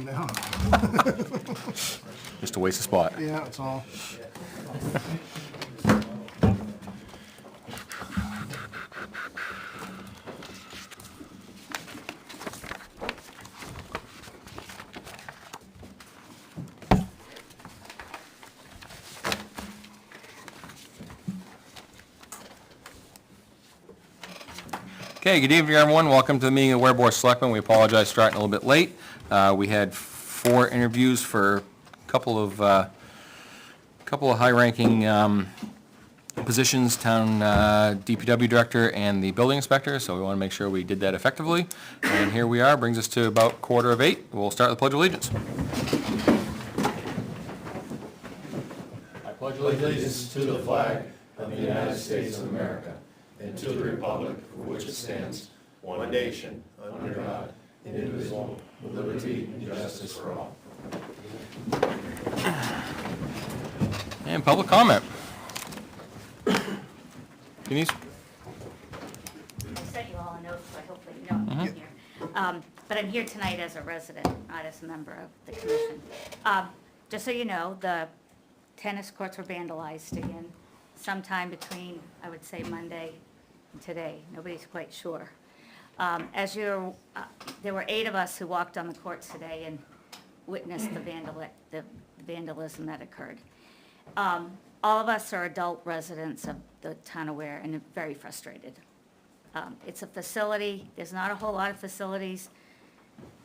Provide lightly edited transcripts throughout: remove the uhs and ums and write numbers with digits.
now. Just a waste of spot. Yeah, that's all. Okay, good evening, everyone. Welcome to the meeting of the Ware Board of Selectmen. We apologize for starting a little bit late. We had 4 interviews for a couple of high-ranking positions, town DPW director and the building inspector, so we want to make sure we did that effectively. And here we are, brings us to about 7:45. We'll start the Pledge of Allegiance. I pledge Allegiance to the flag of the United States of America and to the republic for which it stands, one nation, under God, indivisible, with liberty and justice for all. And public comment. Denise? I sent you all a note, so hopefully you know I'm here. But I'm here tonight as a resident, not as a member of the commission. Just so you know, the tennis courts were vandalized again sometime between, I would say, Monday and today. Nobody's quite sure. There were 8 of us who walked on the courts today and witnessed the vandalism that occurred. All of us are adult residents of the town of Ware and very frustrated. It's a facility, there's not a whole lot of facilities,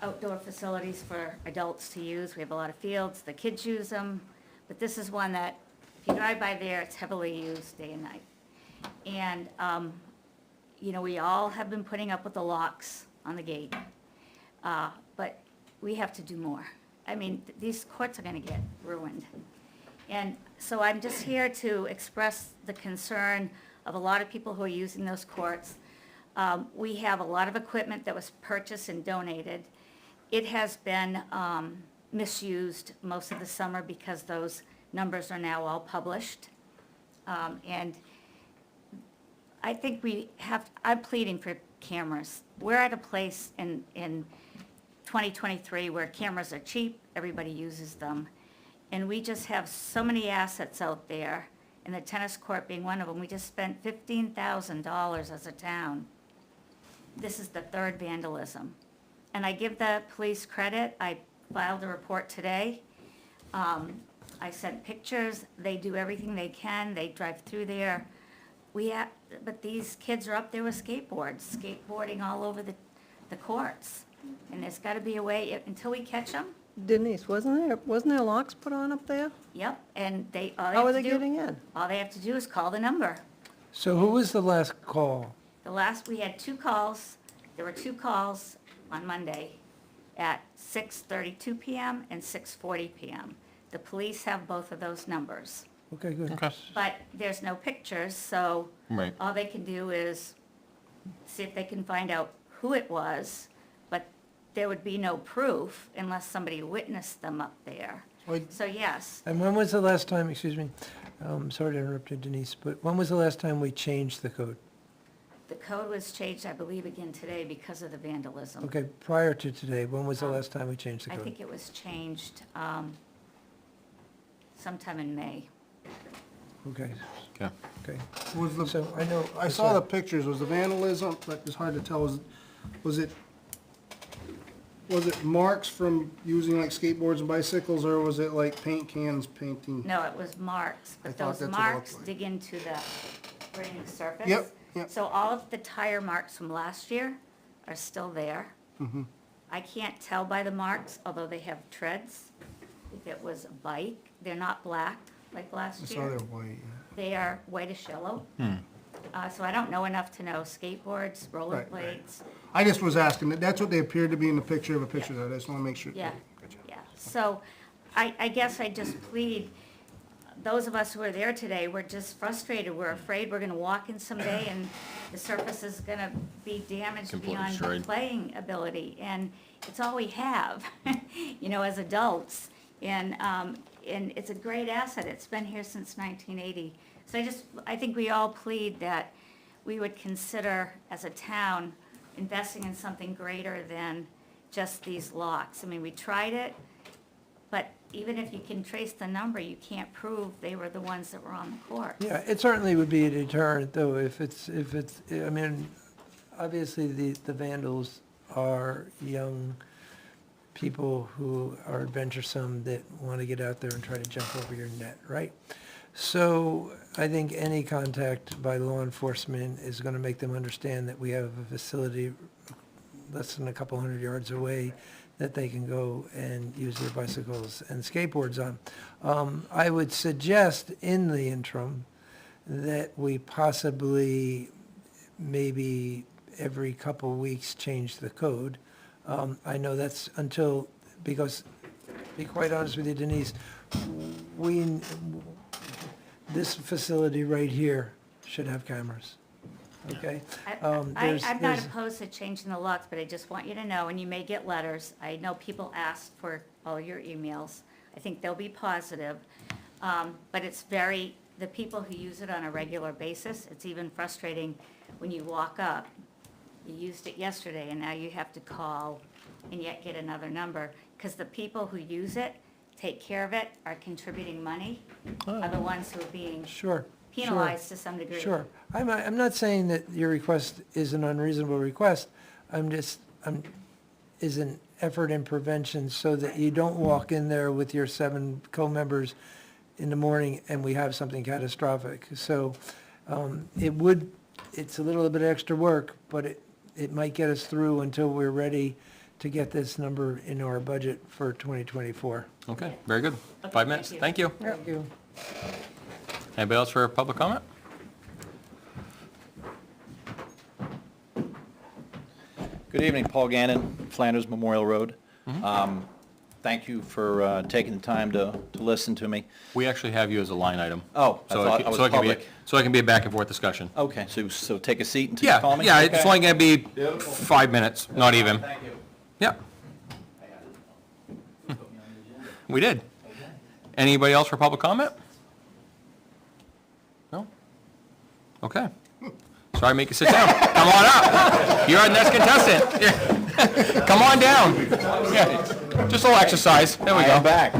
outdoor facilities for adults to use. We have a lot of fields, the kids use them, but this is one that, if you drive by there, it's heavily used day and night. And, we all have been putting up with the locks on the gate, but we have to do more. I mean, these courts are gonna get ruined. And so I'm just here to express the concern of a lot of people who are using those courts. We have a lot of equipment that was purchased and donated. It has been misused most of the summer because those numbers are now all published. And I think I'm pleading for cameras. We're at a place in 2023 where cameras are cheap, everybody uses them. And we just have so many assets out there, and the tennis court being one of them. We just spent $15,000 as a town. This is the 3rd vandalism. And I give the police credit. I filed a report today. I sent pictures. They do everything they can. They drive through there. But these kids are up there with skateboards, skateboarding all over the courts. And there's got to be a way, until we catch them. Denise, wasn't there locks put on up there? Yep, and How are they getting in? all they have to do is call the number. So who was the last call? We had 2 calls, there were 2 calls on Monday at 6:32 PM and 6:40 PM. The police have both of those numbers, Okay, good. Okay. but there's no pictures, so Right. all they can do is see if they can find out who it was, but there would be no proof unless somebody witnessed them up there. Well, So yes, And when was the last time, excuse me, sorry to interrupt you, Denise, but when was the last time we changed the code? the code was changed, I believe, again today because of the vandalism. Okay, prior to today, when was the last time we changed the I code? think it was changed sometime in May. Okay, Okay. okay. Was the, So I know. I saw the pictures, was the vandalism, but it's hard to tell, was it marks from using like skateboards and bicycles, or was it like paint cans painting? No, it was marks, I but thought those that's what it marks looked like. dig into the grating surface. Yep, yep. So all of the tire marks from last year are still there. Mm-hmm. I can't tell by the marks, although they have treads, if it was a bike. They're not black like I last saw year. they're white, yeah. They are whitish yellow. So I don't know enough to know skateboards, Right. rollerblades. I just was asking, that's what they appeared to be in the picture of a picture of, I just wanna make sure. Yeah, Gotcha. yeah. So I guess I just plead, those of us who are there today, we're just frustrated. We're afraid we're gonna walk in someday and the surface is gonna be damaged Completely beyond destroyed. playing ability. And it's all we have, as adults. And it's a great asset. It's been here since 1980. So I think we all plead that we would consider, as a town, investing in something greater than just these locks. I mean, we tried it, but even if you can trace the number, you can't prove they were the ones that were on the court. Yeah, it certainly would be a deterrent, though, if it's, I mean, obviously, the vandals are young people who are adventuresome that want to get out there and try to jump over your net, right? So I think any contact by law enforcement is going to make them understand that we have a facility less than a couple hundred yards away that they can go and use their bicycles and skateboards on. I would suggest in the interim that we possibly, maybe every couple weeks, change the code. I know that's until, because, to be quite honest with you, Denise, this facility right here should have cameras, okay? I'm not there's- opposed to changing the locks, but I just want you to know, and you may get letters, I know people ask for all your emails. I think they'll be positive, but it's the people who use it on a regular basis, it's even frustrating when you walk up. You used it yesterday, and now you have to call and yet get another number, because the people who use it, take care of it, are contributing money, are the ones who are being Sure. penalized to some degree. Sure. I'm not saying that your request is an unreasonable request. Is an effort in prevention so that you don't walk in there with your 7 co-members in the morning and we have something catastrophic. So it's a little bit extra work, but it might get us through until we're ready to get this number in our budget for 2024. Okay, very good. Okay, 5 minutes, thank thank you. Thank you. Anybody else for public comment? Good evening, Paul Gannon, Flanders Memorial Road. Thank you for taking the time to listen to me. We actually have you as a line item. Oh, I So thought it I was so it can be, public. so it can be a back and forth discussion. Okay, so take a seat until you call Yeah, me? yeah, it's Okay. only gonna be 5 minutes, not even. Thank you. Yeah. We did. Anybody else for public comment? No? Okay. Sorry to make you sit down. Come on up. You're our next contestant. Yeah. Come on down. Yeah. Just a little exercise. There we I go. am back.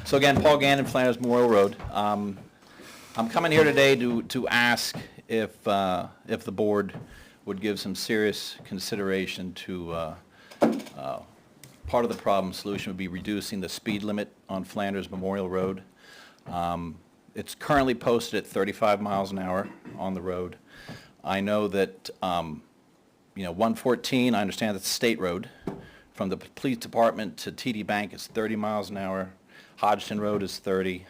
So again, Paul Gannon, Flanders Memorial Road. I'm coming here today to ask if the board would give some serious consideration to part of the problem solution would be reducing the speed limit on Flanders Memorial Road. It's currently posted at 35 miles an hour on the road. I know that, 114, I understand that's a state road. From the police department to TD Bank is 30 miles an hour. Hodgson Road is 30.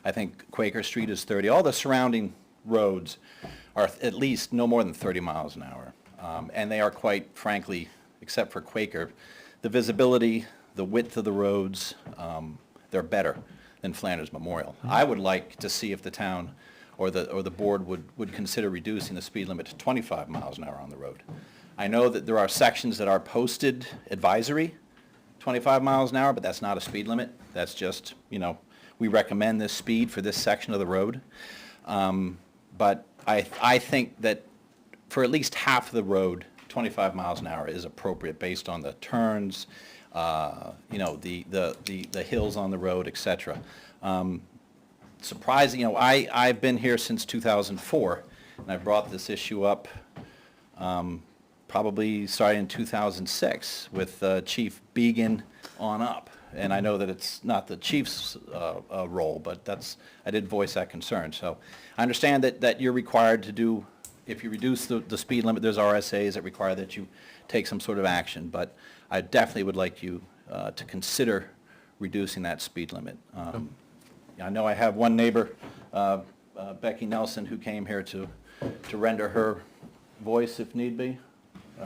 I think Quaker Street is 30. All the surrounding roads are at least no more than 30 miles an hour. And they are quite frankly, except for Quaker, the visibility, the width of the roads, they're better than Flanders Memorial. I would like to see if the town or the board would consider reducing the speed limit to 25 miles an hour on the road. I know that there are sections that are posted advisory, 25 miles an hour, but that's not a speed limit. That's just, we recommend this speed for this section of the road. But I think that for at least half of the road, 25 miles an hour is appropriate based on the turns, the hills on the road, et cetera. Surprising, I've been here since 2004, and I brought this issue up probably starting in 2006 with Chief Began on up. And I know that it's not the chief's role, but I did voice that concern. So I understand that you're required to do, if you reduce the speed limit, there's RSAs that require that you take some sort of action. But I definitely would like you to consider reducing that speed limit. I know I have one neighbor, Becky Nelson, who came here to render her voice if need be.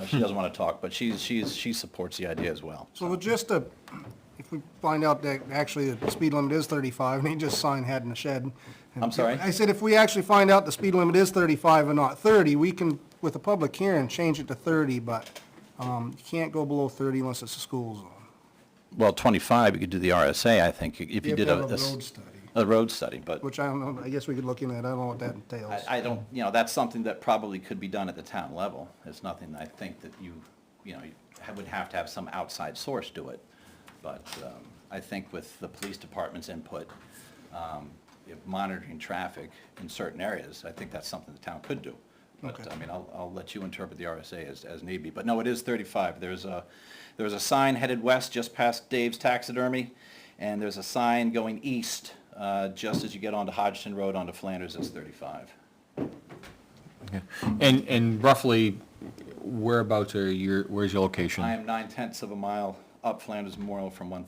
She doesn't want to talk, but she supports the idea as well. So just if we find out that actually the speed limit is 35, and he just signed "had in the shed." I'm sorry? I said if we actually find out the speed limit is 35 and not 30, we can, with a public hearing, change it to 30, but you can't go below 30 unless it's a school zone. Well, 25, you could do the RSA, I think, if you did have to have a road study, a road study, but which I don't know, I guess we could look into that, I don't know what that entails. I don't, that's something that probably could be done at the town level. It's nothing I think that you you would have to have some outside source do it. But I think with the police department's input, if monitoring traffic in certain areas, I think that's something the town could do. But, Okay. I mean, I'll let you interpret the RSA as need be. But no, it is 35. There's a sign headed west just past Dave's Taxidermy, and there's a sign going east just as you get onto Hodgson Road onto Flanders, it's 35. Okay. And roughly, whereabouts where's your location? I am 9/10 of a mile up Flanders Memorial from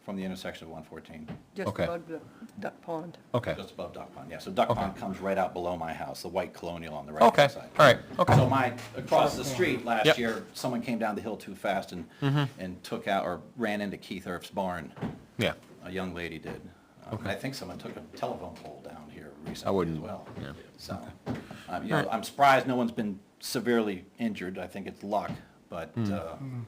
from the intersection of 114, Just Okay. above the duck pond. Okay, just above Duck Pond. Yeah, so Duck Okay. Pond comes right out below my house, the white Colonial on the okay, right-hand side. all right, okay. So across the street last Yep. year, someone came down the hill too fast and took out, or ran into Keith Earp's barn. Yeah, A young lady did. Okay. I think someone took a telephone pole down here I recently wouldn't, as well. yeah. So, Alright. I'm surprised no one's been severely injured. I think it's luck, but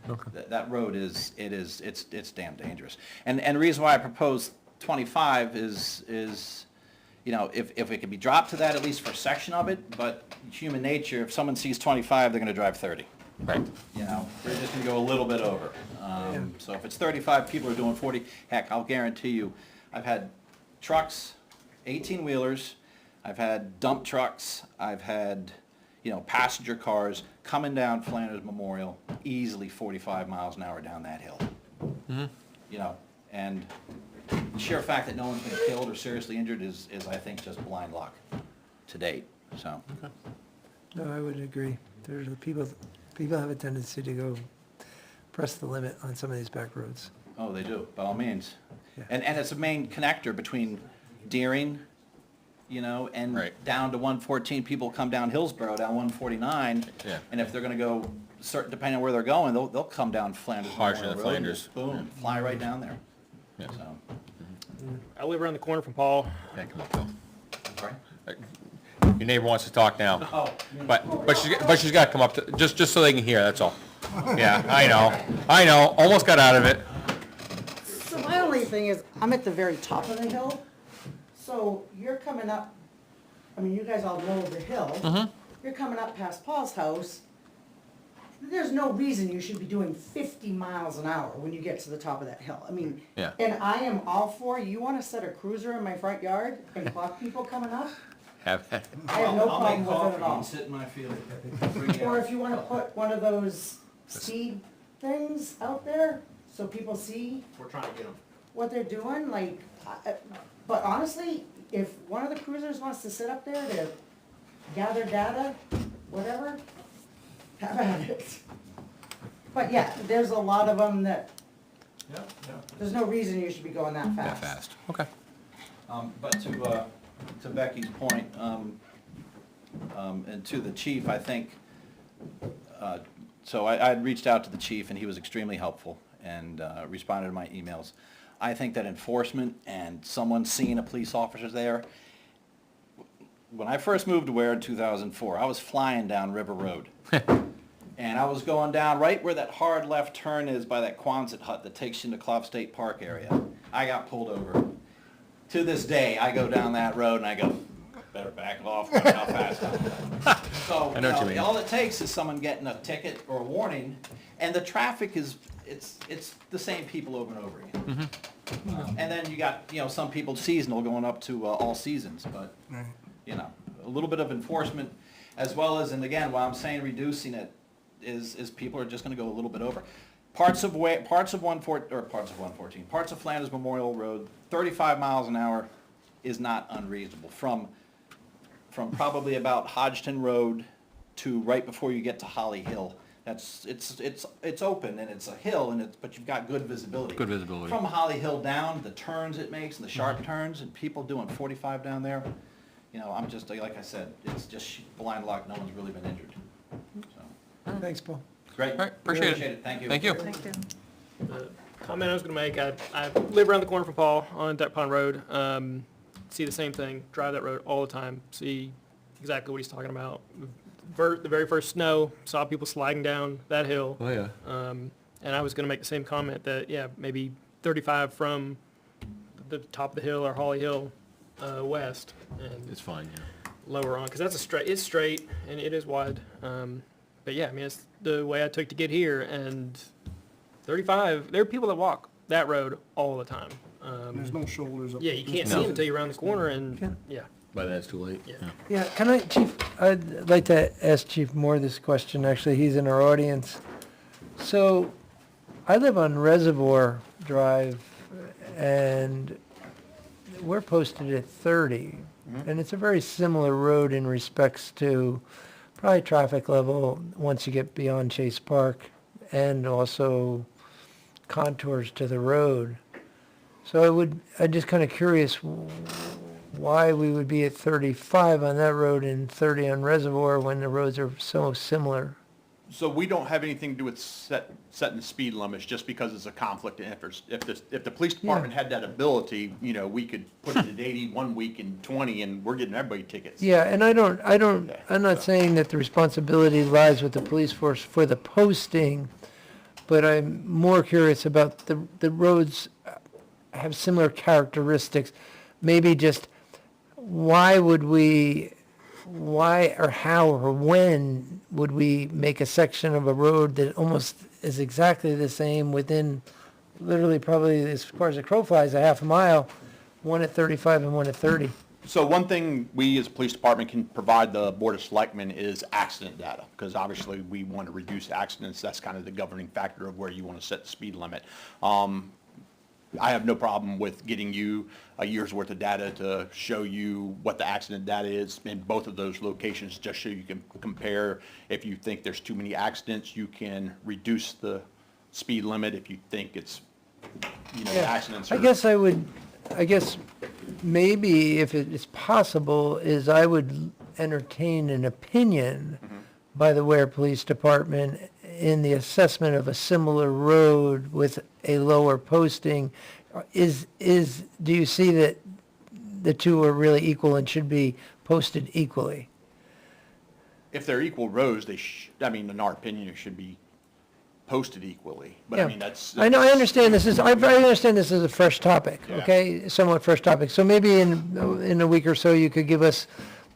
Okay. that road it's damn dangerous. And the reason why I propose 25 is if it could be dropped to that, at least for a section of it, but human nature, if someone sees 25, they're gonna drive 30. right. They're just gonna go a little bit over. So if it's 35, people are doing 40, heck, I'll guarantee you, I've had trucks, 18-wheelers, I've had dump trucks, I've had, passenger cars coming down Flanders Memorial, easily 45 miles an hour down that hill. And the sheer fact that no one's been killed or seriously injured is I think, just blind luck to date, so. No, I would agree. There's people have a tendency to go press the limit on some of these back roads. Oh, they do, by all means. Yeah. And it's a main connector between Deering, and Right. down to 114. People come down Hillsborough, down 149. Yeah. And if they're gonna go, depending on where they're going, they'll come down Flanders. Harsh Memorial into Road and Flanders. just Boom, fly right down there. Yeah. So, I live around the corner from Paul. Yeah, come on, Phil. I'm sorry? Your neighbor wants to talk now, Oh, but she's got to come up to, just so they can hear, that's all. Yeah, I know, almost got out of it. So my only thing is, I'm at the very top of the hill, so you're coming up, I mean, you guys all know the hill. You're coming up past Paul's house. There's no reason you should be doing 50 miles an hour when you get to the top of that hill. I mean, Yeah. and I am all for, you wanna set a cruiser in my front yard and clock people coming up? Have, I have no I'll problem make with it coffee at all. and sit in my field. Or if you wanna put one of those speed things out there, so people see We're trying to get them. what they're doing, but honestly, if one of the cruisers wants to sit up there to gather data, whatever, have at it. But yeah, there's a lot of them that, there's no reason you should be going that that fast. fast, okay. But to Becky's point, and to the chief, I think, so I had reached out to the chief, and he was extremely helpful and responded to my emails. I think that enforcement and someone seeing a police officer there, when I first moved to Ware in 2004, I was flying down River Road. And I was going down right where that hard left turn is by that Quonset hut that takes you into Clough State Park area. I got pulled over. To this day, I go down that road and I go, better back off, watch how fast I'm. So, I know what you mean. all it takes is someone getting a ticket or a warning, and the traffic is, it's the same people over and over again. And then you got, some people seasonal going up to all seasons, but, a little bit of enforcement as well as, and again, while I'm saying reducing it, is people are just gonna go a little bit over. Parts of Flanders Memorial Road, 35 miles an hour is not unreasonable. From probably about Hodgson Road to right before you get to Holly Hill. It's open and it's a hill but you've got good visibility. Good visibility. From Holly Hill down, the turns it makes and the sharp turns and people doing 45 down there, I'm just, like I said, it's just blind luck, no one's really been injured. So, Thanks, Paul. great. All right, appreciate it. Thank you. Thank you. Thank you. The comment I was gonna make, I live around the corner from Paul on Duck Pond Road. See the same thing, drive that road all the time, see exactly what he's talking about. The very first snow, saw people sliding down that hill. Oh, yeah. And I was gonna make the same comment that, maybe 35 from the top of the hill or Holly Hill, west and It's fine, yeah. lower on, because that's it's straight and it is wide. But yeah, I mean, it's the way I took to get here, and 35, there are people that walk that road all the time. There's no shoulders up. Yeah, you can't No. see them until you're around the corner, and, Yeah. yeah. By then it's too late. Yeah. Yeah, can I, Chief, I'd like to ask Chief Moore this question, actually, he's in our audience. So, I live on Reservoir Drive, and we're posted at 30. And it's a very similar road in respects to probably traffic level once you get beyond Chase Park, and also contours to the road. So I'm just kind of curious why we would be at 35 on that road and 30 on Reservoir when the roads are so similar. So we don't have anything to do with setting the speed limits just because it's a conflict of interest. If the police department had that ability, you know, we could put it at 80 one week and 20, and we're getting everybody tickets. Yeah, and I'm not saying that the responsibility lies with the police force for the posting, but I'm more curious about the roads have similar characteristics. Maybe just why or how or when would we make a section of a road that almost is exactly the same within literally probably as far as the crow flies, a half a mile, one at 35 and one at 30? So one thing we as a police department can provide the Board of Selectmen is accident data, because obviously we want to reduce accidents. That's kind of the governing factor of where you want to set the speed limit. I have no problem with getting you a year's worth of data to show you what the accident data is in both of those locations, just so you can compare. If you think there's too many accidents, you can reduce the speed limit. If you think it's, you know, accidents are. I guess maybe if it is possible, is I would entertain an opinion by the Ware Police Department in the assessment of a similar road with a lower posting. Do you see that the two are really equal and should be posted equally? If they're equal rows, in our opinion, it should be posted equally. But I Yeah. mean, that's. I know, I understand I understand this is a fresh topic, Yeah. okay? Somewhat fresh topic. So maybe in a week or so, you could give us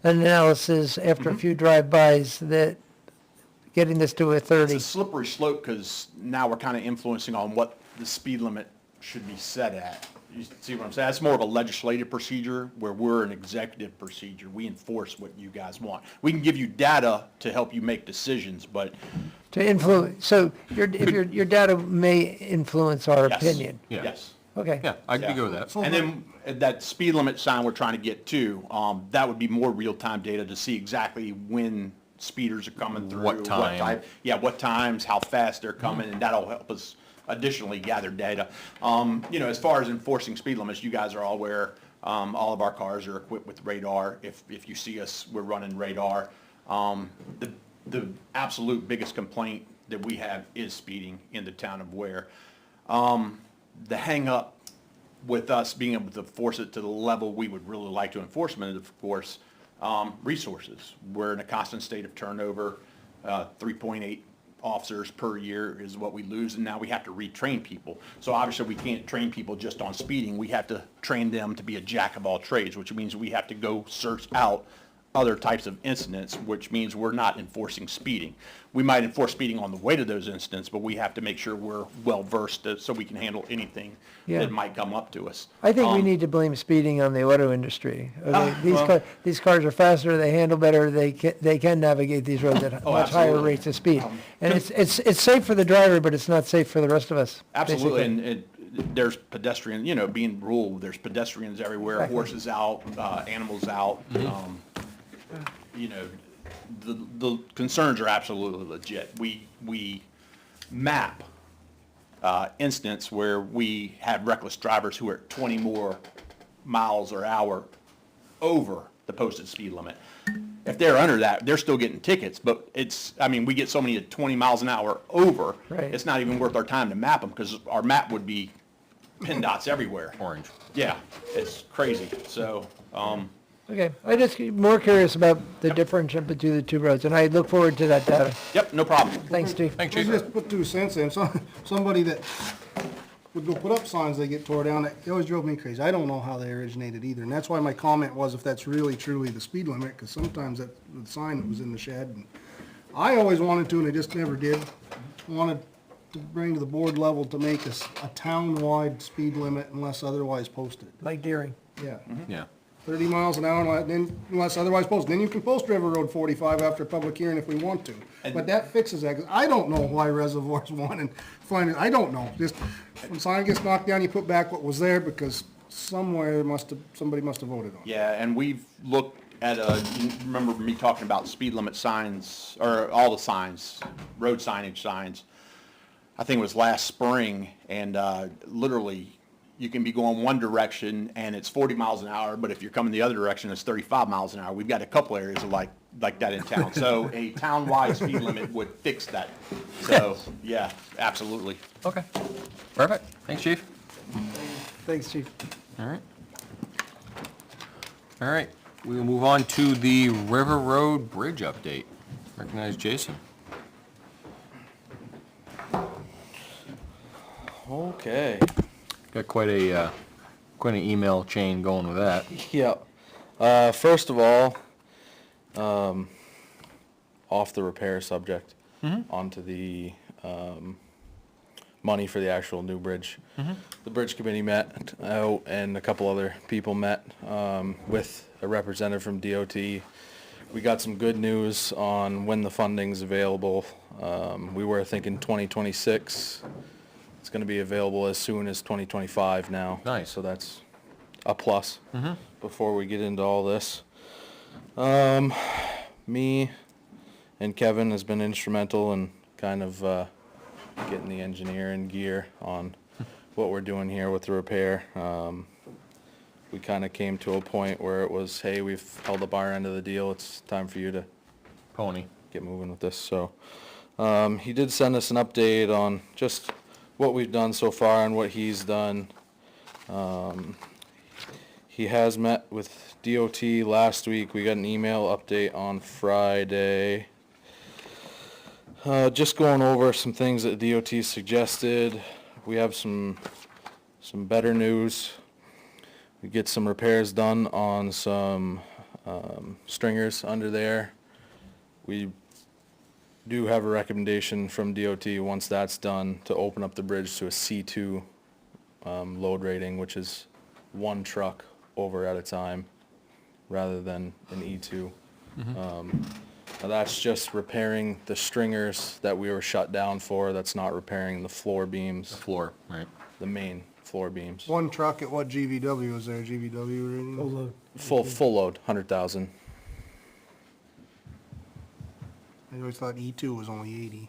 an analysis after a few drive-bys that getting this to a It's 30. a slippery slope because now we're kind of influencing on what the speed limit should be set at. You see what I'm saying? That's more of a legislative procedure where we're an executive procedure. We enforce what you guys want. We can give you data to help you make decisions, but To influence, so your data may influence our yes. opinion. Yeah. Yes. Okay. Yeah, I'd be good with that. And then that speed limit sign we're trying to get to, that would be more real-time data to see exactly when speeders are coming through. What time. Yeah, what times, how fast they're coming, and that'll help us additionally gather data. As far as enforcing speed limits, you guys are all aware, all of our cars are equipped with radar. If you see us, we're running radar. The absolute biggest complaint that we have is speeding in the town of Ware. The hang-up with us being able to force it to the level we would really like to enforcement, of course, resources. We're in a constant state of turnover. 3.8 officers per year is what we lose, and now we have to retrain people. So obviously we can't train people just on speeding. We have to train them to be a jack of all trades, which means we have to go search out other types of incidents, which means we're not enforcing speeding. We might enforce speeding on the way to those incidents, but we have to make sure we're well-versed so we can handle anything Yeah. that might come up to us. I think we need to blame speeding on the auto industry. Okay, these cars are faster, they handle better, they can navigate these roads at much higher absolutely. rates of speed. And it's safe for the driver, but it's not safe for the rest of us. Absolutely, basically. and there's pedestrian, being rural, there's pedestrians everywhere, Exactly. horses out, animals out. The concerns are absolutely legit. We map incidents where we have reckless drivers who are at 20 more miles per hour over the posted speed limit. If they're under that, they're still getting tickets, but we get so many at 20 miles an hour over, Right. it's not even worth our time to map them, because our map would be pin dots everywhere. Orange. Yeah, it's crazy, so, Okay, I just more curious about the difference between the two roads, and I look forward to that data. yep, no problem. Thanks, Chief. Thanks, Let's Chief. just put 2 cents in. Somebody that would go put up signs, they get tore down, it always drove me crazy. I don't know how they originated either, and that's why my comment was if that's really truly the speed limit, because sometimes that, the sign that was in the shed, and I always wanted to, and I just never did, wanted to bring to the board level to make us a town-wide speed limit unless otherwise posted. Like Deering. Yeah. Yeah. 30 miles an hour, then unless otherwise posted. Then you can post River Road 45 after a public hearing if we want to. But that fixes that, 'cause I don't know why reservoirs want and find it, I don't know. Just, when sign gets knocked down, you put back what was there because somewhere somebody must have voted on it. Yeah, and we've looked at you remember me talking about speed limit signs, or all the signs, road signage signs. I think it was last spring, and literally, you can be going one direction and it's 40 miles an hour, but if you're coming the other direction, it's 35 miles an hour. We've got a couple areas of like that in town. So a town-wide speed limit would fix that. So, yeah, absolutely. Okay. Perfect. Thanks, chief. Thanks, chief. All right. All right, we will move on to the River Road Bridge update. Recognize Jason. Okay. Got quite an email chain going with that. Yeah. First of all, off the repair subject, onto the money for the actual new bridge. The bridge committee met out, and a couple other people met with a representative from DOT. We got some good news on when the funding's available. We were thinking 2026. It's going to be available as soon as 2025 now. Nice. So that's a plus before we get into all this. Me and Kevin has been instrumental in kind of getting the engineer in gear on what we're doing here with the repair. We kind of came to a point where it was, hey, we've held up our end of the deal. It's time for you to Pony. get moving with this. So he did send us an update on just what we've done so far and what he's done. He has met with DOT last week. We got an email update on Friday. Just going over some things that DOT suggested. We have some better news. We get some repairs done on some stringers under there. We do have a recommendation from DOT, once that's done, to open up the bridge to a C2 load rating, which is one truck over at a time, rather than an E2. Now that's just repairing the stringers that we were shut down for. That's not repairing the floor beams, Floor, right? the main floor beams. One truck at what GVW was there, GVW rating? Full load, 100,000. I always thought E2 was only 80.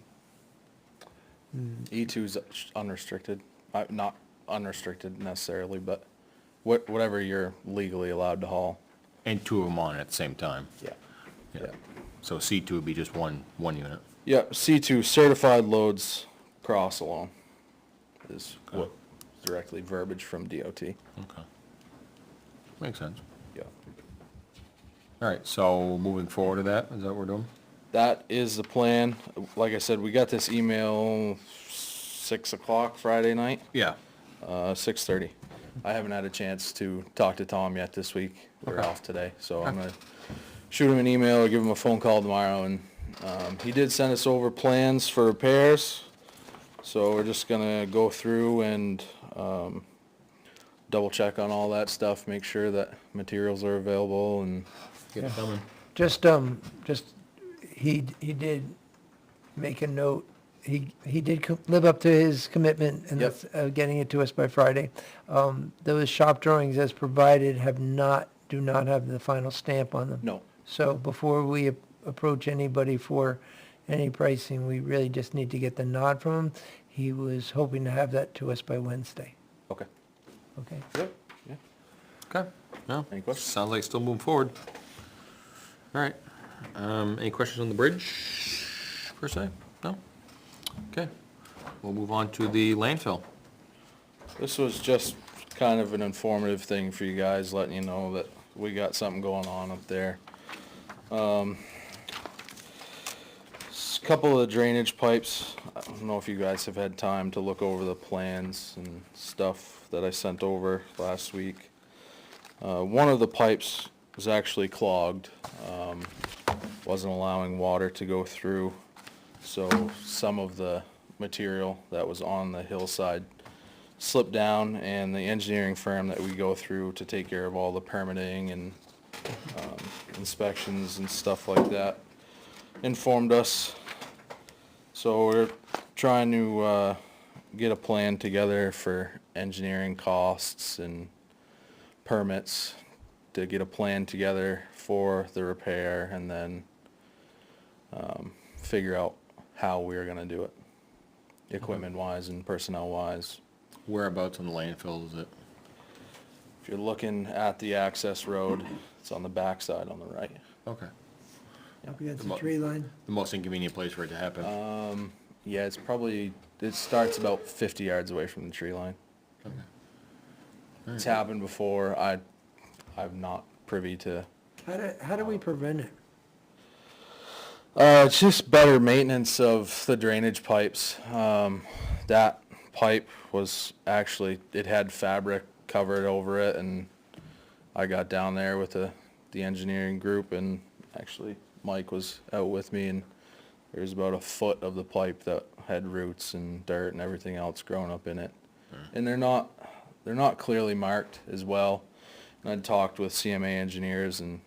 E2's unrestricted, not unrestricted necessarily, but whatever you're legally allowed to haul. And two of them on at the same time. Yeah. Yeah. So C2 would be just one unit. Yeah, C2 certified loads cross alone is what directly verbiage from DOT. Okay. Makes sense. Yeah. All right, so moving forward to that, is that what we're doing? That is the plan. Like I said, we got this email 6 o'clock Friday night, Yeah. 6:30. I haven't had a chance to talk to Tom yet this week. We're Okay. off today, so I'm gonna shoot him an email or give him a phone call tomorrow. And he did send us over plans for repairs, so we're just gonna go through and double check on all that stuff, make sure that materials are available and Get it coming. Just, he did make a note, he did live up to his commitment, and Yep. that's, getting it to us by Friday. Those shop drawings as provided do not have the final stamp on them. no. So before we approach anybody for any pricing, we really just need to get the nod from him. He was hoping to have that to us by Wednesday, Okay. okay? Yep. Yeah. Okay. No, Any questions? sounds like still moving forward. All right. Any questions on the bridge, per se? No? Okay. We'll move on to the landfill. This was just kind of an informative thing for you guys, letting you know that we got something going on up there. Couple of the drainage pipes, I don't know if you guys have had time to look over the plans and stuff that I sent over last week. One of the pipes was actually clogged, wasn't allowing water to go through. So some of the material that was on the hillside slipped down, and the engineering firm that we go through to take care of all the permitting and inspections and stuff like that informed us. So we're trying to get a plan together for engineering costs and permits, to get a plan together for the repair, and then figure out how we're gonna do it, equipment-wise and personnel-wise. Whereabouts on the landfill is it? If you're looking at the access road, it's on the backside on the right. Okay. Up against the tree line. The most inconvenient place for it to happen. Yeah, it starts about 50 yards away from the tree line. Okay. It's happened before. I'm not privy to. How do we prevent it? It's just better maintenance of the drainage pipes. That pipe was actually, it had fabric covered over it, and I got down there with the engineering group, and actually Mike was out with me, and there was about a foot of the pipe that had roots and dirt and everything else growing up in it. And they're not clearly marked as well. And I'd talked with CMA engineers, and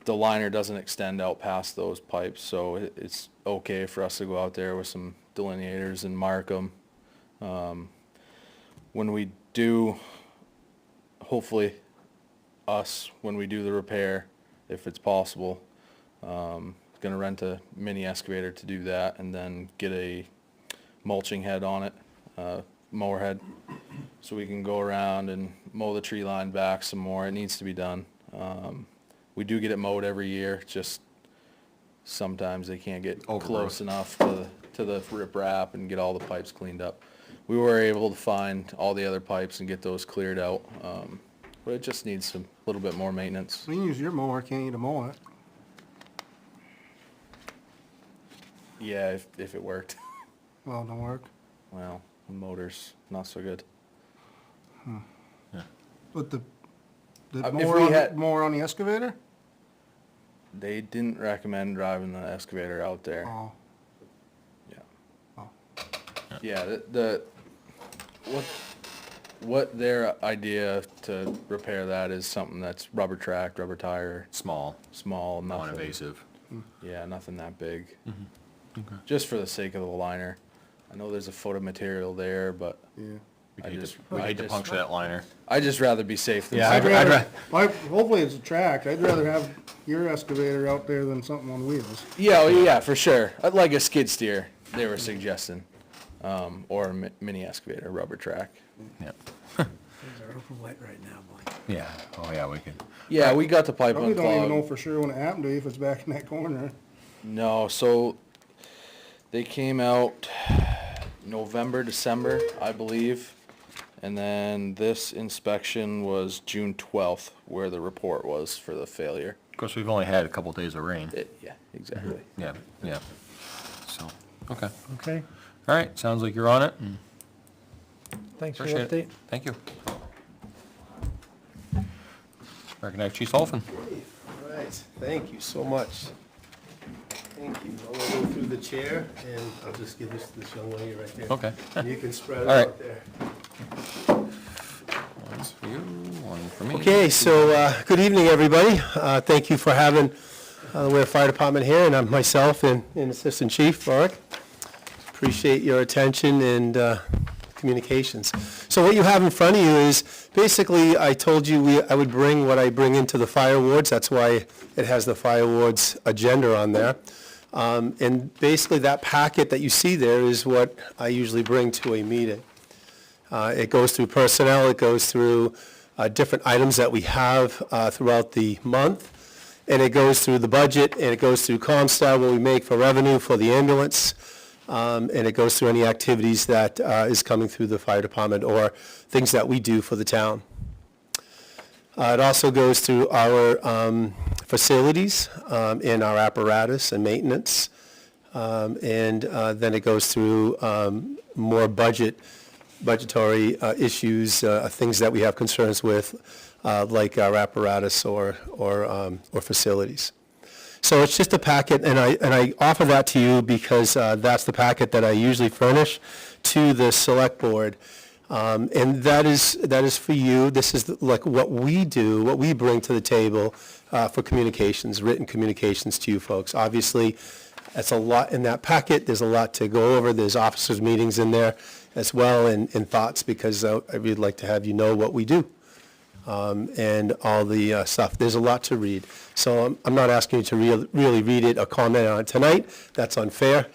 the liner doesn't extend out past those pipes, so it's okay for us to go out there with some delineators and mark them. When we do, hopefully when we do the repair, if it's possible, gonna rent a mini excavator to do that, and then get a mulching head on it, mower head, so we can go around and mow the tree line back some more. It needs to be done. We do get it mowed every year, just sometimes they can't get close enough to the riprap and get all the pipes cleaned up. We were able to find all the other pipes and get those cleared out, but it just needs a little bit more maintenance. You can use your mower, can't you, to mow it? Yeah, if it worked. Well, it don't work. Well, the motor's not so good. But the If mower we on, had- mower on the excavator? They didn't recommend driving the excavator out there. Oh, Yeah. oh. Yeah, what their idea to repair that is something that's rubber tracked, rubber tire, Small, small, nothing. non-invasive. Yeah, nothing that big. Okay. Just for the sake of the liner. I know there's a foot of material there, but Yeah. We I hate just- to, we I hate to just- puncture that liner. I'd just rather be safe than Yeah, sorry. Hopefully it's a track. I'd rather have your excavator out there than something on wheels. Yeah, yeah, for sure. I'd like a skid steer, they were suggesting, or a mini excavator, rubber track. Yep. Things are open wet right now, boy. Yeah, oh yeah, we could. Yeah, we got the pipe Probably don't even know unclogged. for sure when it happened to you if it's back in that corner. No, so they came out November, December, I believe. And then this inspection was June 12th, where the report was for the failure. Of course, we've only had a couple days of rain. Yeah, exactly. Yeah, yeah. So, okay. Okay, All right, sounds like you're on it, and thanks for the appreciate update. it. Thank you. Recognize Chief Sullivan. Right, thank you so much. Thank you. I'm gonna go through the chair, and I'll just give this to this young lady right there. Okay. And you can spread it All right. out there. One's for you, one for me. Okay, so, good evening, everybody. Thank you for having the Ware Fire Department here, and I'm myself and Assistant Chief Burke. Appreciate your attention and communications. So what you have in front of you is, basically, I told you I would bring what I bring into the fire wards. That's why it has the fire wards agenda on there. And basically, that packet that you see there is what I usually bring to a meeting. It goes through personnel, it goes through different items that we have throughout the month, and it goes through the budget, and it goes through ComStar, what we make for revenue for the ambulance, and it goes through any activities that is coming through the fire department or things that we do for the town. It also goes through our facilities and our apparatus and maintenance, and then it goes through more budgetary issues, things that we have concerns with, like our apparatus or facilities. So it's just a packet, and I offer that to you because that's the packet that I usually furnish to the select board. And that is for you. This is like what we do, what we bring to the table for communications, written communications to you folks. Obviously, that's a lot in that packet. There's a lot to go over. There's officers' meetings in there as well, and thoughts, because I really like to have you know what we do. And all the stuff. There's a lot to read. So I'm not asking you to really read it or comment on it tonight. That's unfair.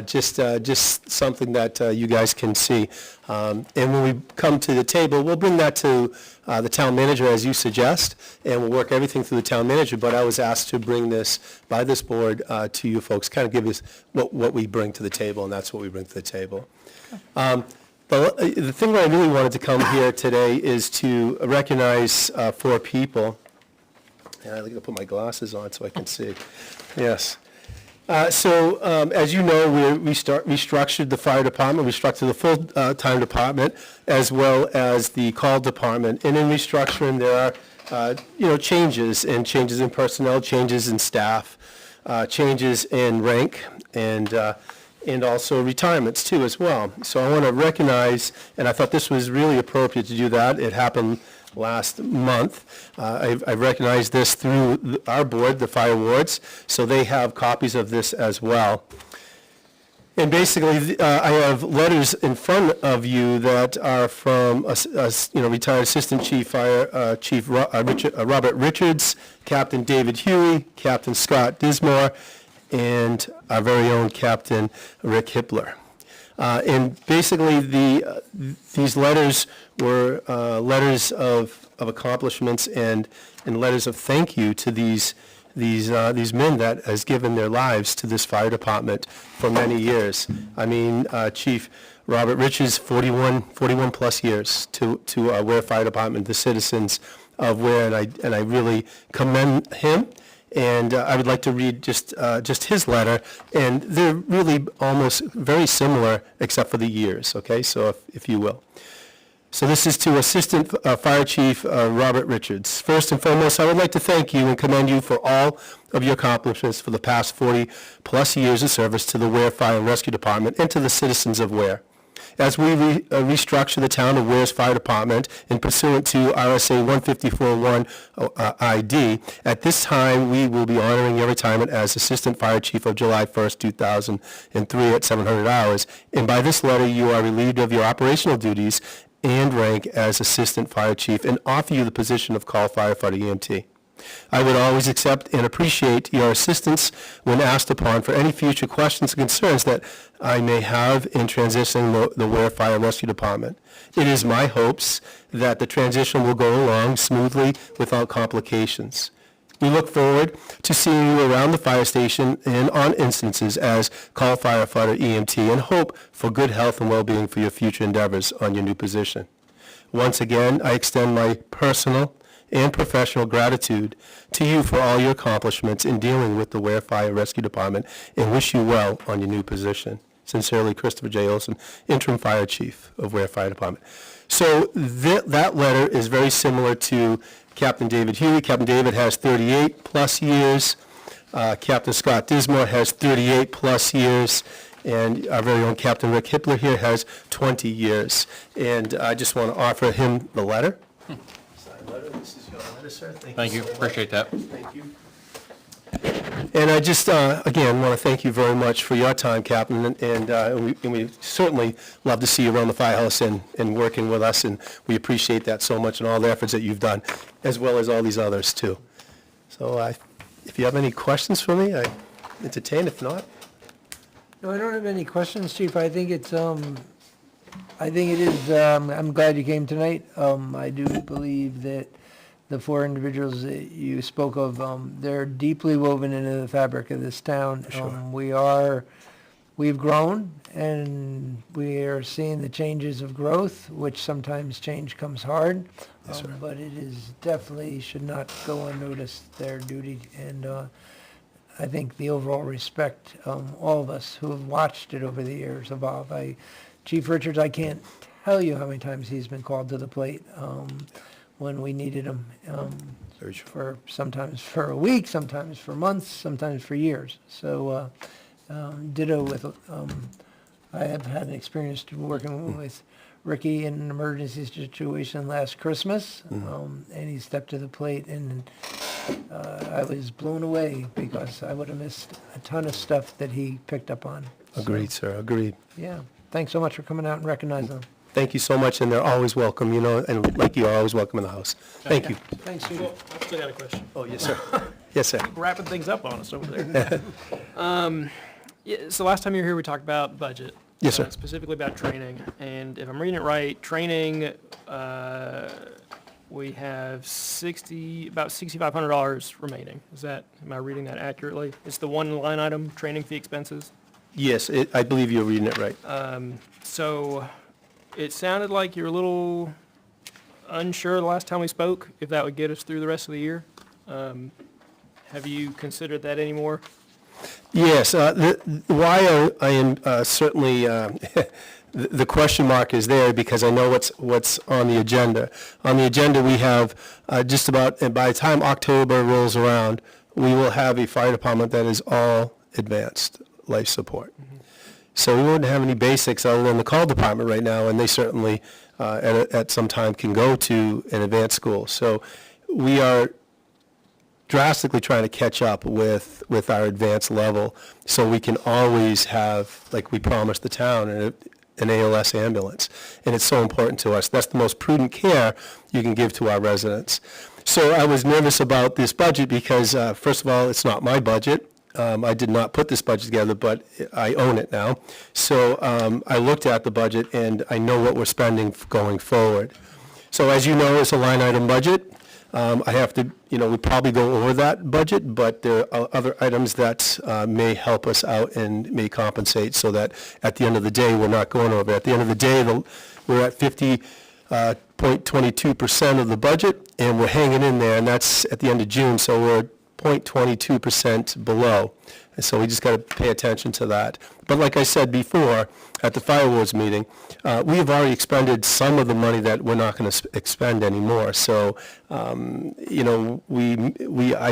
Just something that you guys can see. And when we come to the table, we'll bring that to the town manager, as you suggest, and we'll work everything through the town manager. But I was asked to bring this by this board to you folks, kind of give us what we bring to the table, and that's what we bring to the table. The thing that I really wanted to come here today is to recognize 4 people. And I'm going to put my glasses on so I can see. Yes. So as you know, we restructured the fire department, restructured the full-time department, as well as the call department. And in restructuring, there are changes in personnel, changes in staff, changes in rank, and also retirements too as well. So I want to recognize, and I thought this was really appropriate to do that. It happened last month. I've recognized this through our board, the fire wards, so they have copies of this as well. And basically, I have letters in front of you that are from retired Assistant Chief Fire Chief Robert Richards, Captain David Huey, Captain Scott Dismore, and our very own Captain Rick Hippler. And basically, these letters were letters of accomplishments and letters of thank you to these men that has given their lives to this fire department for many years. I mean, Chief Robert Richards, 41 plus years to Ware Fire Department, the citizens of Ware, and I really commend him. And I would like to read just his letter, and they're really almost very similar except for the years, okay? So if you will. So this is to Assistant Fire Chief Robert Richards. First and foremost, I would like to thank you and commend you for all of your accomplishments for the past 40-plus years of service to the Ware Fire and Rescue Department and to the citizens of Ware. As we restructure the town of Ware's Fire Department in pursuant to RSA 154-1 ID, at this time we will be honoring your retirement as Assistant Fire Chief of July 1st, 2003 at 700 hours. And by this letter, you are relieved of your operational duties and rank as Assistant Fire Chief and offer you the position of Call Firefighter EMT. I would always accept and appreciate your assistance when asked upon for any future questions and concerns that I may have in transitioning the Ware Fire and Rescue Department. It is my hopes that the transition will go along smoothly without complications. We look forward to seeing you around the fire station and on instances as Call Firefighter EMT, and hope for good health and well-being for your future endeavors on your new position. Once again, I extend my personal and professional gratitude to you for all your accomplishments in dealing with the Ware Fire Rescue Department, and wish you well on your new position. Sincerely, Christopher J. Olson, Interim Fire Chief of Ware Fire Department. So that letter is very similar to Captain David Huey. Captain David has 38-plus years. Captain Scott Dismore has 38-plus years. And our very own Captain Rick Hippler here has 20 years. And I just want to offer him the letter. Letter. This is your letter, sir. Thank you, appreciate that. Thank you. And I just, again, want to thank you very much for your time, Captain, and we certainly love to see you around the firehouse and working with us, and we appreciate that so much and all the efforts that you've done, as well as all these others, too. So if you have any questions for me, I entertain. If not. No, I don't have any questions, Chief. I think it is, I'm glad you came tonight. I do believe that the 4 individuals that you spoke of, they're deeply woven into the fabric of this town. Sure. We've grown, and we are seeing the changes of growth, which sometimes change comes hard. Yes, sir. But it is definitely should not go unnoticed, their duty. And I think the overall respect, all of us who have watched it over the years evolve. Chief Richards, I can't tell you how many times he's been called to the plate. when we needed them. Very true. For, sometimes for a week, sometimes for months, sometimes for years. So, ditto with, I have had an experience working with Ricky in an emergency situation last Christmas, and he stepped to the plate, and I was blown away because I would have missed a ton of stuff that he picked up on. Agreed, sir, agreed. Yeah, thanks so much for coming out and recognizing them. Thank you so much, and they're always welcome, you know, and like you are always welcome in the house. Thank you. Thanks, Judy. Well, I still got a question. Oh, yes, sir. Yes, sir. Wrapping things up on us over there. Yeah, so last time you were here, we talked about budget. Yes, sir. Specifically about training, and if I'm reading it right, training, we have about $6,500 remaining. Am I reading that accurately? It's the one line item, training fee expenses? Yes, I believe you're reading it right. So it sounded like you were a little unsure the last time we spoke, if that would get us through the rest of the year. Have you considered that anymore? Yes, why I am certainly, the question mark is there because I know what's on the agenda. On the agenda, we have just about, and by the time October rolls around, we will have a fire department that is all advanced life support. So we wouldn't have any basics other than the call department right now, and they certainly at some time can go to an advanced school. So we are drastically trying to catch up with our advanced level so we can always have, like we promised the town, an ALS ambulance. And it's so important to us. That's the most prudent care you can give to our residents. So I was nervous about this budget because, first of all, it's not my budget. I did not put this budget together, but I own it now. So I looked at the budget, and I know what we're spending going forward. So as you know, it's a line item budget. I have to, we probably go over that budget, but there are other items that may help us out and may compensate so that at the end of the day, we're not going over. At the end of the day, we're at 50.22% of the budget, and we're hanging in there, and that's at the end of June, so we're 0.22% below. And so we just got to pay attention to that. But like I said before, at the fire awards meeting, we have already expended some of the money that we're not going to expend anymore. So, I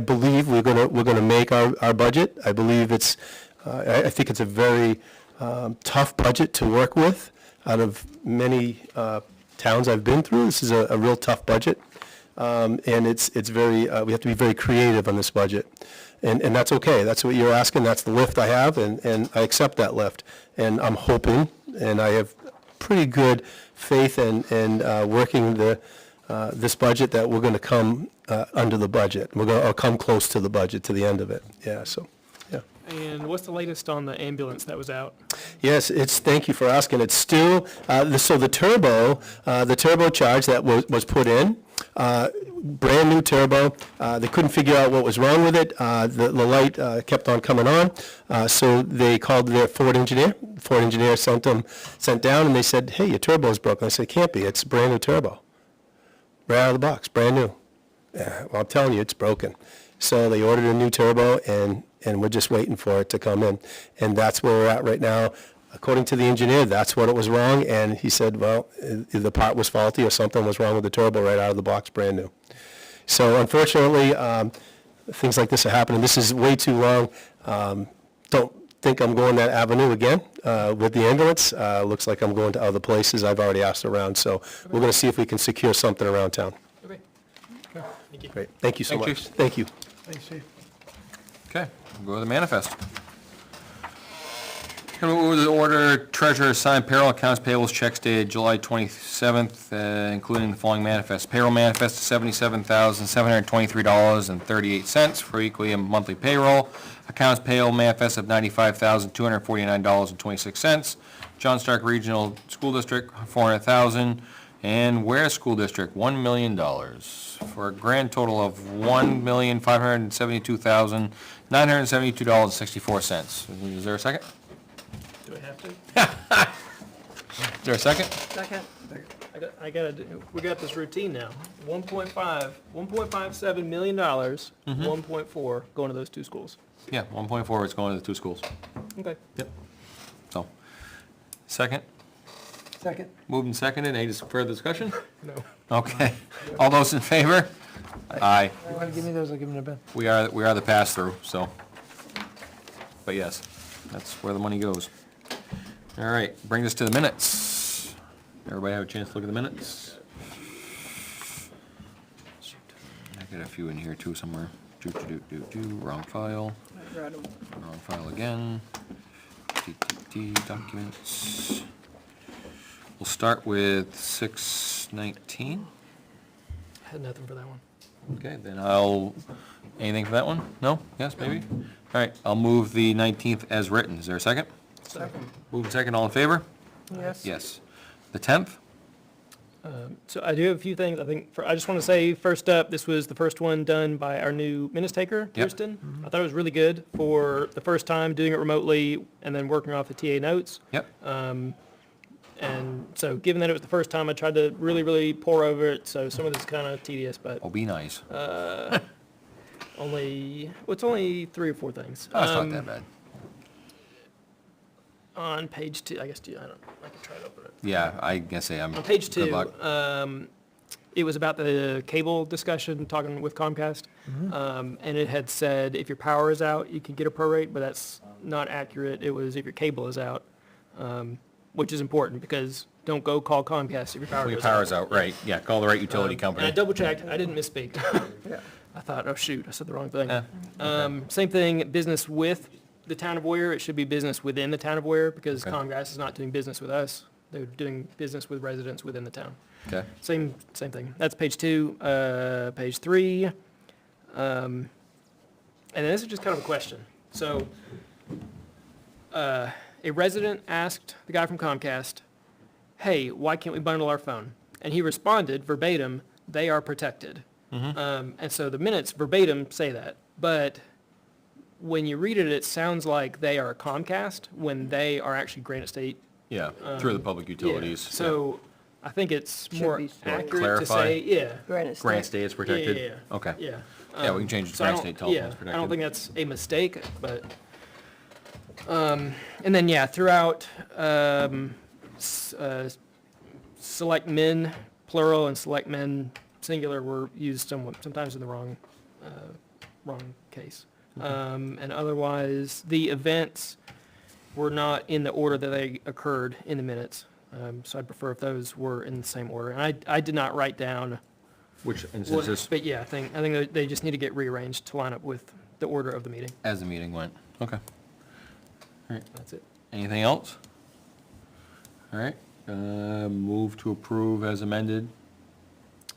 believe we're going to make our budget. I believe I think it's a very tough budget to work with. Out of many towns I've been through, this is a real tough budget. And it's very, we have to be very creative on this budget. And that's okay. That's what you're asking. That's the lift I have, and I accept that lift. And I'm hoping, and I have pretty good faith in working this budget that we're going to come under the budget. We're going to come close to the budget, to the end of it. Yeah, so, yeah. And what's the latest on the ambulance that was out? Yes, thank you for asking. It's still, so the turbo charge that was put in, brand new turbo. They couldn't figure out what was wrong with it. The light kept on coming on, so they called their Ford engineer. Ford engineer sent down, and they said, "Hey, your turbo's broken." I said, "It can't be. It's a brand new turbo, right out of the box, brand new." Yeah, well, I'm telling you, it's broken. So they ordered a new turbo, and we're just waiting for it to come in, and that's where we're at right now. According to the engineer, that's what it was wrong, and he said, well, the part was faulty or something was wrong with the turbo right out of the box, brand new. So unfortunately, things like this are happening. This is way too long. Don't think I'm going that avenue again with the ambulance. Looks like I'm going to other places. I've already asked around, so we're going to see if we can secure something around town. Okay. Thank you. Great. Thank you so Thank you. much. Thank you. Thanks, Chief. Okay, we'll go to the manifest. Gonna move the order, treasurer signed payroll accounts payables checks dated July 27th, including the following manifest. Payroll manifest $77,723.38 for equally a monthly payroll. Accounts payable manifest of $95,249.26. John Stark Regional School District, $400,000. And Ware School District, $1 million. For a grand total of $1,572,972.64. Is there a second? Do I have to? Is there a second? Second. We got this routine now. 1.57 million dollars, 1.4 going to those two schools. Yeah, 1.4 is going to the two schools. Okay. Yep. So, second, Second. moved and seconded, any further discussion? No. Okay. All those in favor? Aye. You wanna give me those, I'll give them to Ben. We are the pass-through, so. But yes, that's where the money goes. All right, brings us to the minutes. Everybody have a chance to look at the minutes? I got a few in here too somewhere. Wrong file. Wrong file again. Documents. We'll start with 6/19. Had nothing for that one. Okay, then anything for that one? No? Yes, maybe? All right, I'll move the 19th as written. Is there a second? Second. Move second, all in favor? Yes. Yes. The 10th? So I do have a few things, I think, I just want to say, first up, this was the first one done by our new minutes taker, Yep. Kirsten. I thought it was really good for the first time doing it remotely and then working off the TA notes. Yep. And so given that it was the first time, I tried to really, really pour over it, so some of this is kind of tedious, but Oh, be nice. it's only 3 or 4 things. Oh, it's not that bad. On page 2, I guess, I can try to open it. Yeah, I guess I'm. On page good 2, luck. it was about the cable discussion, talking with Comcast. And it had said if your power is out, you can get a prorate, but that's not accurate. It was if your cable is out, which is important because don't go call Comcast if your power When your goes out. power's out, right, yeah, call the right utility And I company. double checked, I didn't misspeak. I thought, oh shoot, I said the wrong thing. Okay. Same thing, business with the town of Ware, it should be business within the town of Ware because Okay. Comcast is not doing business with us. They're doing business with residents within the town. Okay, Same thing. That's page 2. Page 3. And then this is just kind of a question. So, a resident asked the guy from Comcast, hey, why can't we bundle our phone? And he responded verbatim, they are protected. And so the minutes verbatim say that. But when you read it, it sounds like they are Comcast when they are actually Granite State. yeah, through the public utilities. Yeah. So I think it's Should more be straight. accurate to Clarify. say, yeah. Granite State. Grant State is protected? Yeah. Okay. Yeah. Yeah, we can change it to So I Granite don't- State Telephone's yeah, protected. I don't think that's a mistake, but, and then, yeah, throughout, selectmen, plural, and selectmen, singular, were used sometimes in the wrong case. And otherwise, the events were not in the order that they occurred in the minutes. So I'd prefer if those were in the same order. And I did not write down Which what, instances, but yeah, I think that they just need to get rearranged to line up with the order of the meeting. as the meeting went? Okay. That's it. Anything else? All right, move to approve as amended.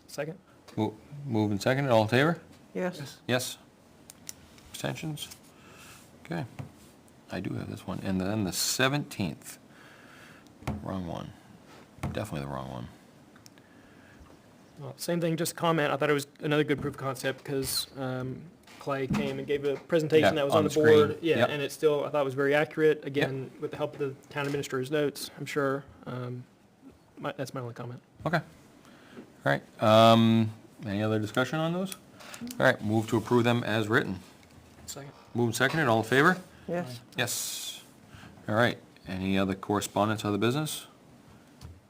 Second? Move and second, all in favor? Yes. Yes. Abstentions? Okay. I do have this one. And then the 17th. Wrong one. Definitely the wrong one. Well, same thing, just comment. I thought it was another good proof of concept because Clay came and gave a presentation Yeah, that was on on the the screen. board. Yeah, Yep. and it still, I thought was very accurate. Again, with the help of the town administrator's notes, I'm sure. That's my only comment. Okay. All right. Any other discussion on those? All right, move to approve them as written. Second. Move and seconded, all in favor? Yes. Yes. All right. Any other correspondence, other business?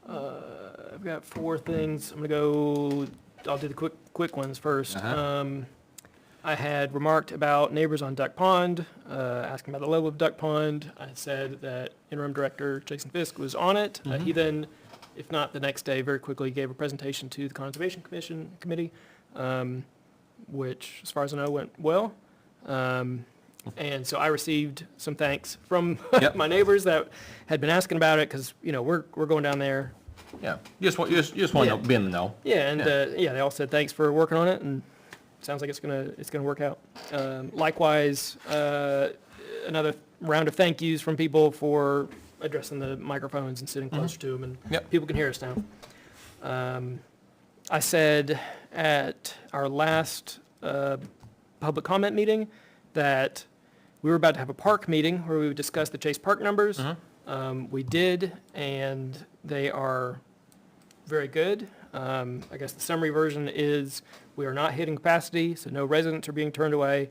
I've got 4 things. I'll do the quick ones first. Uh-huh. I had remarked about neighbors on Duck Pond, asking about the level of Duck Pond. I said that interim director Jason Fisk was on it. He then, if not the next day, very quickly gave a presentation to the Conservation Committee, which, as far as I know, went well. And so I received some thanks from Yep. my neighbors that had been asking about it, because, we're going down there. Yeah, you just want to be in the know. Yeah, and they all said thanks for working on it, and sounds like it's gonna work out. Likewise, another round of thank yous from people for addressing the microphones and sitting closer to them, and Yep. people can hear us now. I said at our last public comment meeting that we were about to have a park meeting where we would discuss the Chase Park numbers. We did, and they are very good. I guess the summary version is we are not hitting capacity, so no residents are being turned away.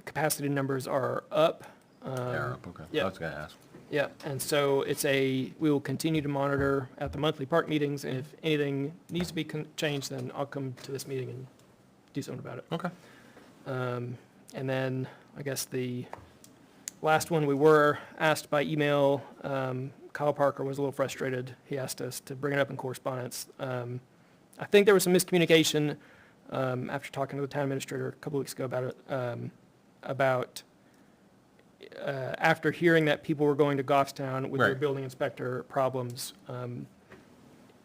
Capacity numbers are up. They're up, okay. yeah. I was gonna ask. Yeah, and so we will continue to monitor at the monthly park meetings, and if anything needs to be changed, then I'll come to this meeting and do something about it. Okay. And then, I guess the last one, we were asked by email, Kyle Parker was a little frustrated. He asked us to bring it up in correspondence. I think there was some miscommunication, after talking to the town administrator a couple weeks ago about it, after hearing that people were going to Goffstown with their Right. building inspector problems,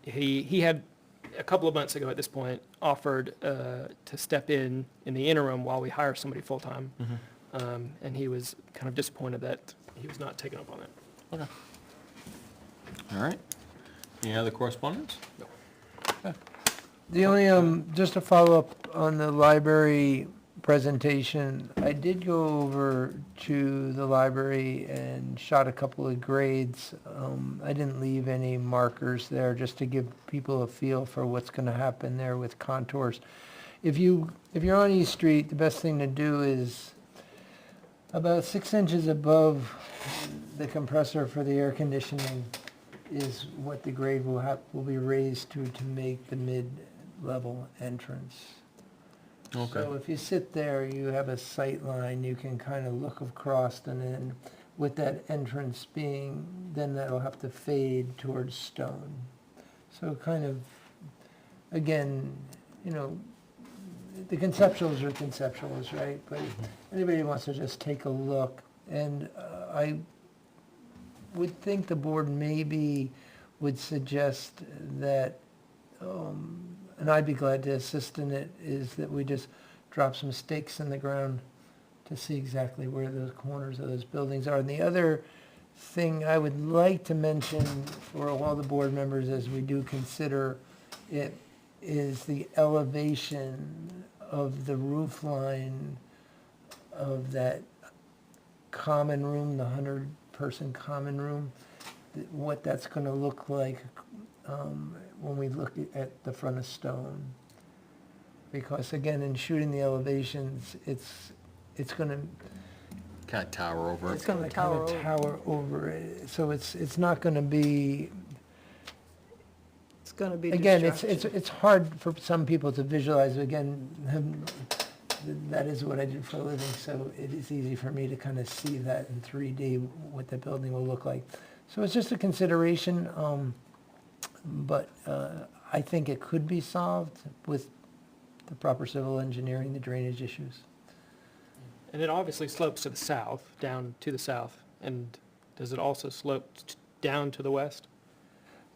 he had, a couple of months ago at this point, offered to step in the interim while we hire somebody full-time. And he was kind of disappointed that he was not taken up on that. Okay. All right. Any other correspondence? The only, just to follow up on the library presentation, I did go over to the library and shot a couple of grades. I didn't leave any markers there, just to give people a feel for what's gonna happen there with contours. If you're on East Street, the best thing to do is about 6 inches above the compressor for the air conditioning is what the grade will be raised to make the mid-level entrance. Okay. So if you sit there, you have a sight line, you can kind of look across, and then with that entrance being, then that'll have to fade towards stone. So kind of, again, the conceptuals are conceptuals, right? But anybody who wants to just take a look, and I would think the board maybe would suggest that, and I'd be glad to assist in it, is that we just drop some stakes in the ground to see exactly where those corners of those buildings are. And the other thing I would like to mention for all the board members as we do consider it is the elevation of the roof line of that common room, the 100-person common room, what that's going to look like when we look at the front of stone. Because again, in shooting the elevations, it's going to Kind of tower over. It's gonna kind tower of over. tower over it. So it's not going to be, It's gonna be again, distraction. it's hard for some people to visualize. Again, that is what I do for a living, so it is easy for me to kind of see that in 3D, what the building will look like. So it's just a consideration, but I think it could be solved with the proper civil engineering, the drainage issues. And it obviously slopes to the south, down to the south, and does it also slope down to the west?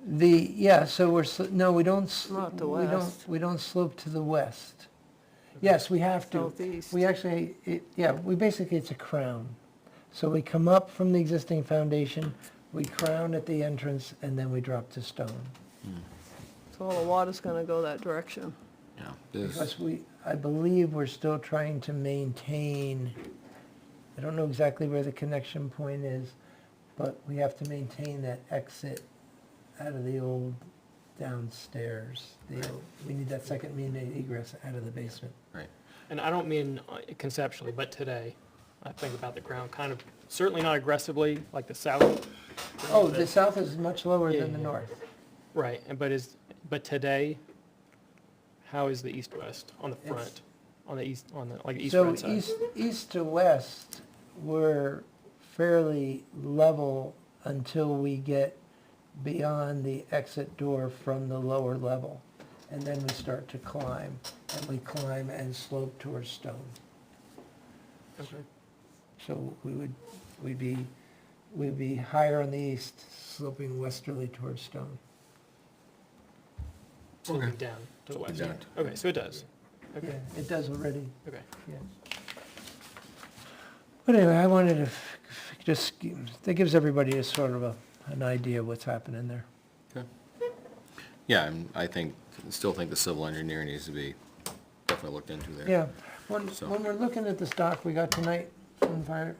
So no, we don't. Not the we don't- west. We don't slope to the west. Yes, we have to. Southeast. We actually, basically, it's a crown. So we come up from the existing foundation, we crown at the entrance, and then we drop to stone. So all the water's gonna go that direction. Yeah. Because I believe we're still trying to maintain, I don't know exactly where the connection point is, but we have to maintain that exit out of the old downstairs. We need that second mean egress out of the basement. Right. And I don't mean conceptually, but today, I think about the ground kind of, certainly not aggressively, like the south. Oh, the south is much lower than the Yeah. north. Right, but today, how is the east-west on the front? It's- On the east, like east So right side? east to west, we're fairly level until we get beyond the exit door from the lower level. And then we start to climb, and we climb and slope towards stone. Okay. So we'd be higher on the east, sloping westerly towards stone. Sloping down to the west. Down. Okay, so it does. Okay, Yeah, it does already, okay. yeah. But anyway, I wanted to that gives everybody a sort of an idea of what's happening there. Okay. Yeah, and still think the civil engineering needs to be definitely looked into there. Yeah, when So- we're looking at the stock we got tonight from fire,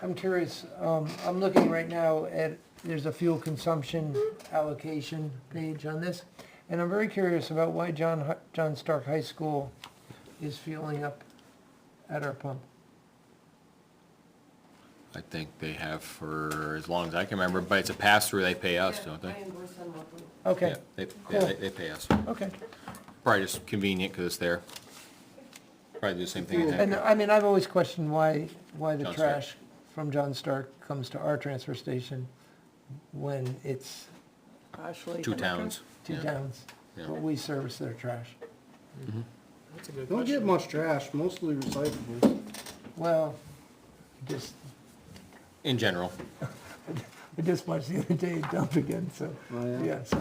I'm curious, I'm looking right now at, there's a fuel consumption allocation page on this, and I'm very curious about why John Stark High School is fueling up at our pump. I think they have for as long as I can remember, but it's a pass-through, they pay us, don't they? Okay, Yeah, they cool. pay us. Okay. Probably just convenient because it's there. Probably do the same thing in And, Hancock. I mean, I've always questioned why the John Stark. trash from John Stark comes to our transfer station when it's Ashley. Two towns. two Yeah. towns, Yeah. but we service their trash. That's a good Don't get question. much trash, mostly recyclables. Well, just, In general. I just watched the other day dump again, so, Oh, yeah? yeah, so.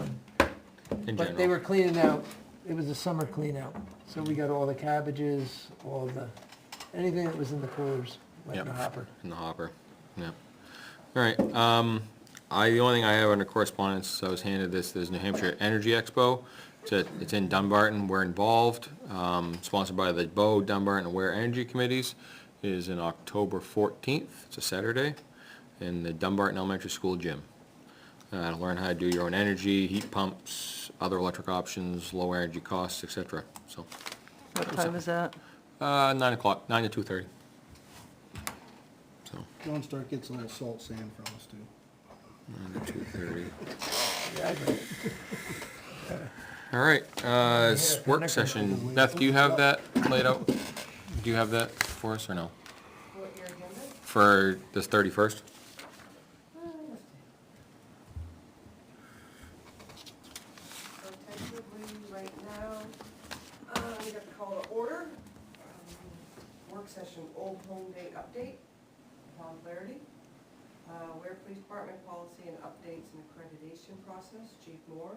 In But they general. were cleaning out, it was a summer clean out, so we got all the cabbages, all the, anything that was in the coolers went in the Yep. hopper. In the hopper, yeah. All right, the only thing I have under correspondence, I was handed this New Hampshire Energy Expo. It's in Dunbarton, we're involved, sponsored by the Bow, Dunbarton, and Ware Energy Committees. It is in October 14th, it's a Saturday, in the Dunbarton Elementary School gym. To learn how to do your own energy, heat pumps, other electric options, low energy costs, etc. So, What time is that? 9 o'clock, 9 to 2:30. So, John Stark gets a little salt sand from us too. 9 to 2:30. Yeah, I know. All right, work session. Beth, do you have that laid out? Do you have that for us or no? For this 31st? So technically, right now, we have to call to order. Work session, Old Home Day update, Tom Flaherty. Ware Police Department policy and updates and accreditation process, Chief Moore.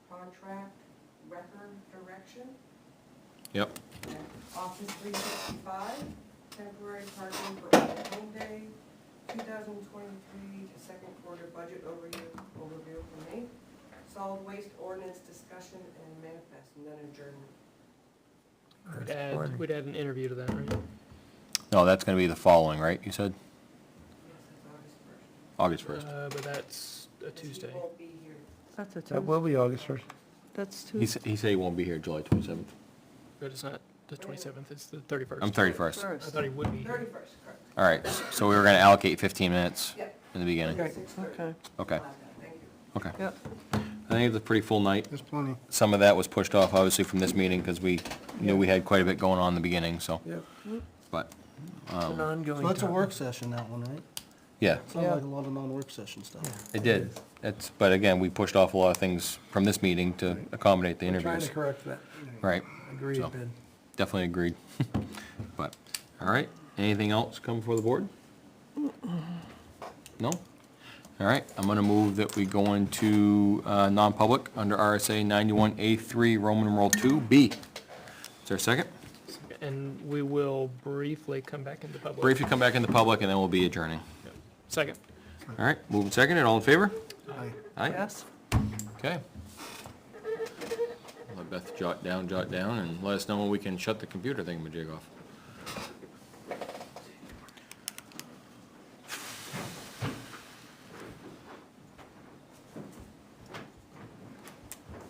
Contract record direction, Yep. and Office 365, temporary parking for Old Home Day, 2023 to second quarter budget overview from me, solid waste ordinance discussion and manifest, and then adjournment. We'd add an interview to that, right? No, that's gonna be the following, right, you said? Yes, that's August 1st. August 1st. But that's a Tuesday. He won't be here. That's a That Tuesday. will be August 1st. That's He Tuesday. said he won't be here July 27th. But it's not the 27th, it's the 31st. I'm 31st. I thought he would be here. 31st, correct. All right, so we were gonna allocate 15 minutes Yep. in the beginning. Okay. 6:30. Okay, Okay, Thank you. okay. yep. I think it's a pretty full night. There's plenty. Some of that was pushed off, obviously, from this meeting, because we knew we had quite a bit going on in the beginning, so, Yep. but, It's an ongoing. So that's a topic. work session, that one, right? yeah, Sounds Yeah. like a lot of non-work session stuff. it did. But again, we pushed off a lot of things from this meeting to accommodate the Trying interviews. to correct that. Right, Agreed, So- Ben. definitely agreed. But, all right, anything else come before the board? No? All right, I'm gonna move that we go into, non-public under RSA 91A3, Roman numeral 2B. Is there a second? And we will briefly come back into public. Briefly come back into public, and then we'll be adjourning. Second. All right, moving second, all in favor? Aye. Aye? Yes? Okay. Let Beth jot down, and let us know when we can shut the computer thingamajig off.